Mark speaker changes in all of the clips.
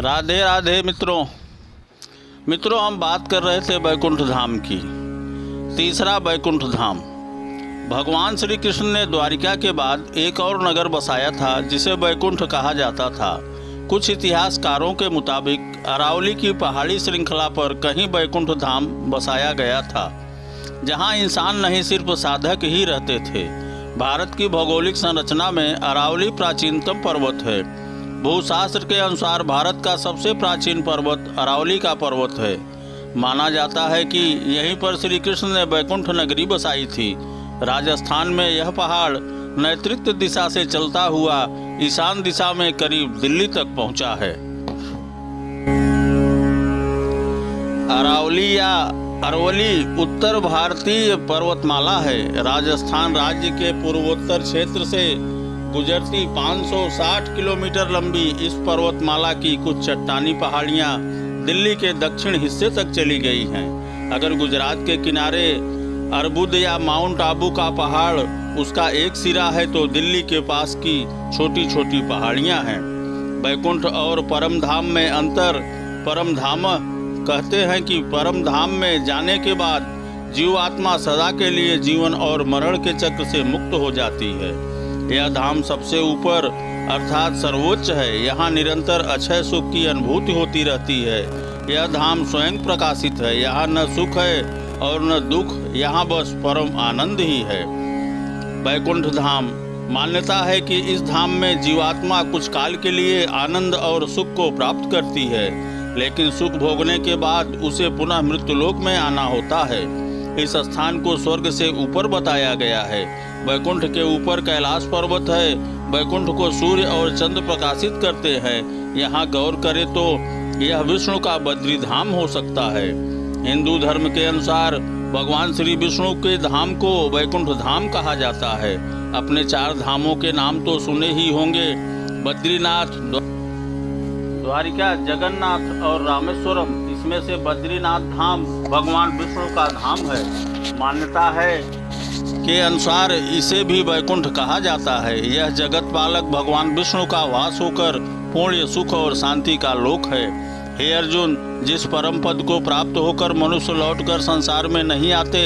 Speaker 1: राधे राधे मित्रों हम बात कर रहे थे बैकुंठ धाम की। तीसरा बैकुंठ धाम। भगवान श्री कृष्ण ने द्वारिका के बाद एक और नगर बसाया था जिसे बैकुंठ कहा जाता था। कुछ इतिहासकारों के मुताबिक अरावली की पहाड़ी श्रृंखला पर कहीं बैकुंठ धाम बसाया गया था, जहां इंसान नहीं सिर्फ साधक ही रहते थे। भारत की भौगोलिक संरचना में अरावली प्राचीनतम पर्वत है। भूशास्त्र के अनुसार भारत का सबसे प्राचीन पर्वत अरावली का पर्वत है। माना जाता है कि यहीं पर श्री कृष्ण ने बैकुंठ नगरी बसाई थी। राजस्थान में यह पहाड़ नैऋत्य दिशा से चलता हुआ ईशान दिशा में करीब दिल्ली तक पहुंचा है। अरावली या अरवली उत्तर भारतीय पर्वतमाला है। राजस्थान राज्य के पूर्वोत्तर क्षेत्र से गुजरती 560 किलोमीटर लंबी इस पर्वतमाला की कुछ चट्टानी पहाड़ियाँ दिल्ली के दक्षिण हिस्से तक चली गई हैं। अगर गुजरात के किनारे अरबुद या माउंट आबू का पहाड़ उसका एक सिरा है, तो दिल्ली के पास की छोटी छोटी पहाड़ियाँ हैं। बैकुंठ और परम धाम में अंतर। परम धाम कहते हैं कि परम धाम में जाने के बाद जीवात्मा सदा के लिए जीवन और मरण के चक्र से मुक्त हो जाती है। यह धाम सबसे ऊपर अर्थात सर्वोच्च है। यहाँ निरंतर अक्षय सुख की अनुभूति होती रहती है। यह धाम स्वयं प्रकाशित है। यहाँ न सुख है और न दुख, यहाँ बस परम आनंद ही है। बैकुंठ धाम। मान्यता है कि इस धाम में जीवात्मा कुछ काल के लिए आनंद और सुख को प्राप्त करती है, लेकिन सुख भोगने के बाद उसे पुनः मृत्युलोक में आना होता है। इस स्थान को स्वर्ग से ऊपर बताया गया है। बैकुंठ के ऊपर कैलाश पर्वत है। बैकुंठ को सूर्य और चंद्र प्रकाशित करते हैं। यहाँ गौर करें तो यह विष्णु का बद्री धाम हो सकता है। हिंदू धर्म के अनुसार भगवान श्री विष्णु के धाम को बैकुंठ धाम कहा जाता है। अपने 4 धामों के नाम तो सुने ही होंगे: बद्रीनाथ, द्वारिका, जगन्नाथ और रामेश्वरम। इसमें से बद्रीनाथ धाम भगवान विष्णु का धाम है। मान्यता है के अनुसार इसे भी बैकुंठ कहा जाता है। यह जगत पालक भगवान विष्णु का वास होकर पूर्ण सुख और शांति का लोक है। हे अर्जुन, जिस परम पद को प्राप्त होकर मनुष्य लौटकर संसार में नहीं आते,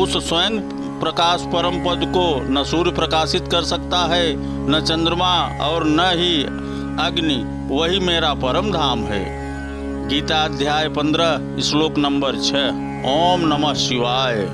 Speaker 1: उस स्वयं प्रकाश परम पद को न सूर्य प्रकाशित कर सकता है, न चंद्रमा और न ही अग्नि। वही मेरा परम धाम है। गीता अध्याय 15 श्लोक नंबर 6। ओम नमः शिवाय।